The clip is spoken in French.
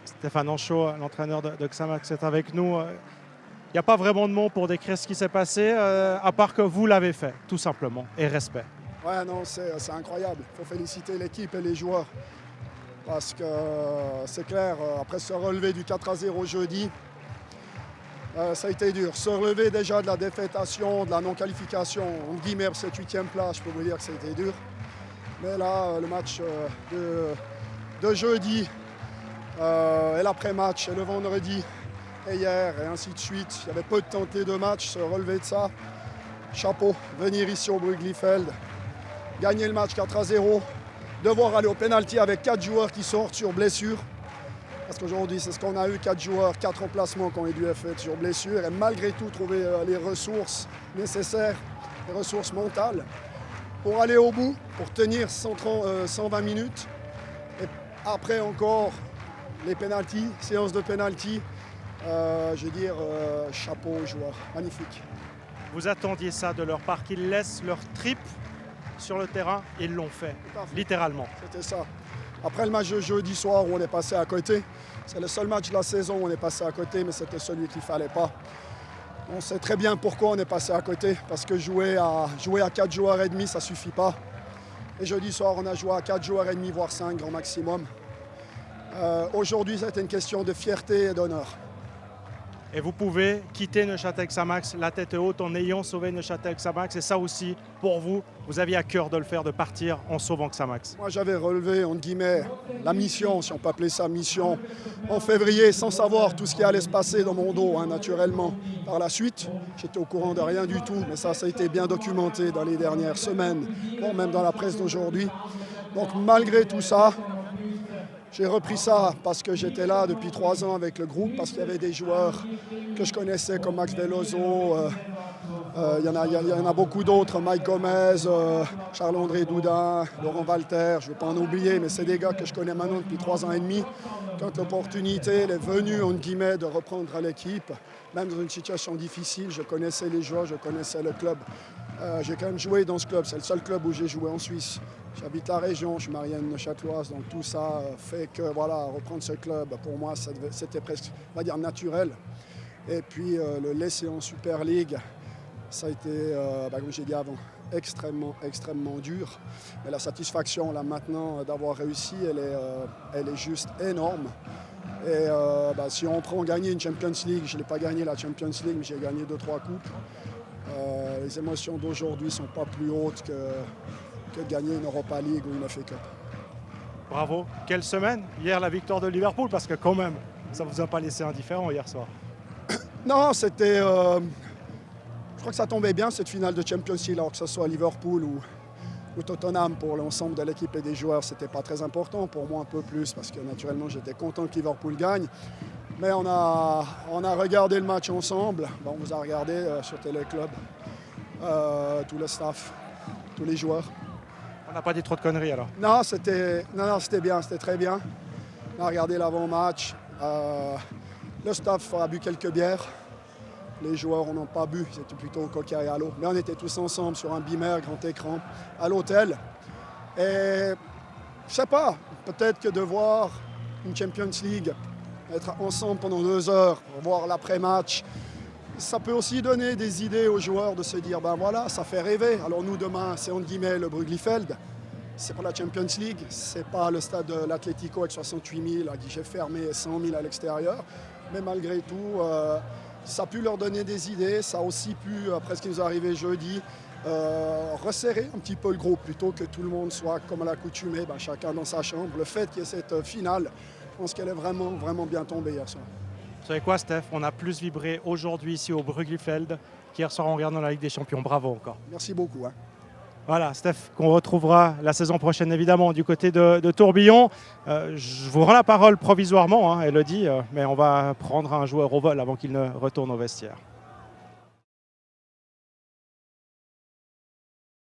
Stéphane Anchaud, l'entraîneur de Xamax, est avec nous. Il n'y a pas vraiment de mots pour décrire ce qui s'est passé, à part que vous l'avez fait, tout simplement, et respect. Ouais, non, c'est incroyable. Il faut féliciter l'équipe et les joueurs. Parce que c'est clair, après se relever du 4-0 jeudi, ça a été dur. Se relever déjà de la défaite à Sion, de la non-qualification, entre guillemets, cette 8e place, je peux vous dire que ça a été dur. Mais là, le match de jeudi, et l'après-match, et le vendredi, et hier, et ainsi de suite, il y avait peu de temps entre les deux matchs, se relever de ça. Chapeau, venir ici au Brugli-Feld, gagner le match 4-0, devoir aller au pénalty avec 4 joueurs qui sortent sur blessure. Parce qu'aujourd'hui, c'est ce qu'on a eu, 4 joueurs, 4 remplacements qui ont dû être faits sur blessure. Et malgré tout, trouver les ressources nécessaires, les ressources mentales, pour aller au bout, pour tenir 120 minutes. Et après encore, les pénaltys, séance de pénalty, je veux dire, chapeau aux joueurs, magnifique. Vous attendiez ça de leur part, qu'ils laissent leur trip sur le terrain, ils l'ont fait, littéralement. C'était ça. Après le match de jeudi soir où on est passé à côté, c'est le seul match de la saison où on est passé à côté, mais c'était celui qu'il ne fallait pas. On sait très bien pourquoi on est passé à côté, parce que jouer à 4 joueurs et demi, ça ne suffit pas. Et jeudi soir, on a joué à 4 joueurs et demi, voire 5 grand maximum. Aujourd'hui, c'était une question de fierté et d'honneur. Et vous pouvez quitter Neuchâtel Xamax la tête haute en ayant sauvé Neuchâtel Xamax. Et ça aussi, pour vous, vous aviez à cœur de le faire, de partir en sauvant Xamax. Moi, j'avais relevé, entre guillemets, la mission, si on peut appeler ça mission, en février, sans savoir tout ce qui allait se passer dans mon dos, naturellement. Par la suite, j'étais au courant de rien du tout, mais ça a été bien documenté dans les dernières semaines, bon, même dans la presse d'aujourd'hui. Donc, malgré tout ça, j'ai repris ça parce que j'étais là depuis 3 ans avec le groupe, parce qu'il y avait des joueurs que je connaissais comme Max Veloso, il y en a beaucoup d'autres, Mike Gomez, Charles-André Doudin, Laurent Walter, je ne vais pas en oublier, mais c'est des gars que je connais maintenant depuis 3 ans et demi. Quand l'opportunité est venue, entre guillemets, de reprendre l'équipe, même dans une situation difficile, je connaissais les joueurs, je connaissais le club. J'ai quand même joué dans ce club, c'est le seul club où j'ai joué en Suisse. J'habite la région, je suis marié à une Neuchâteloise, donc tout ça fait que voilà, reprendre ce club, pour moi, c'était presque, on va dire, naturel. Et puis le laisser en Super League, ça a été, comme j'ai dit avant, extrêmement dur. Mais la satisfaction là maintenant d'avoir réussi, elle est juste énorme. Et si on prend gagner une Champions League, je n'ai pas gagné la Champions League, mais j'ai gagné 2-3 coupes. Les émotions d'aujourd'hui ne sont pas plus hautes que de gagner une Europa League ou une FA Cup. Bravo. Quelle semaine. Hier, la victoire de Liverpool, parce que quand même, ça ne vous a pas laissé indifférent hier soir. Non, c'était... je crois que ça tombait bien, cette finale de Champions League, alors que ce soit Liverpool ou Tottenham. Pour l'ensemble de l'équipe et des joueurs, ce n'était pas très important. Pour moi, un peu plus, parce que naturellement, j'étais content que Liverpool gagne. Mais on a regardé le match ensemble. On vous a regardé sur Téléclub, tout le staff, tous les joueurs. On n'a pas dit trop de conneries alors? Non, c'était bien, c'était très bien. On a regardé l'avant-match. Le staff a bu quelques bières. Les joueurs n'en ont pas bu, c'était plutôt coca et à l'eau. Mais on était tous ensemble sur un beamer, grand écran, à l'hôtel. Et je sais pas, peut-être que de voir une Champions League, être ensemble pendant 2 heures, voir l'après-match, ça peut aussi donner des idées aux joueurs de se dire, ben voilà, ça fait rêver. Alors nous, demain, c'est entre guillemets le Brugli-Feld. C'est pas la Champions League, c'est pas le stade de l'Atlético avec 68 000, à guichet fermé et 100 000 à l'extérieur. Mais malgré tout, ça a pu leur donner des idées. Ça a aussi pu, après ce qui nous est arrivé jeudi, resserrer un petit peu le groupe, plutôt que tout le monde soit comme à l'accoutumée, chacun dans sa chambre. Le fait qu'il y ait cette finale, je pense qu'elle est vraiment bien tombée hier soir. Vous savez quoi, Steph? On a plus vibré aujourd'hui ici au Brugli-Feld qu'hier soir en regardant la Ligue des Champions. Bravo encore. Merci beaucoup. Voilà, Steph, qu'on retrouvera la saison prochaine évidemment du côté de Tourbillon. Je vous rends la parole provisoirement, Elodie, mais on va prendre un joueur au vol avant qu'il ne retourne au vestiaire.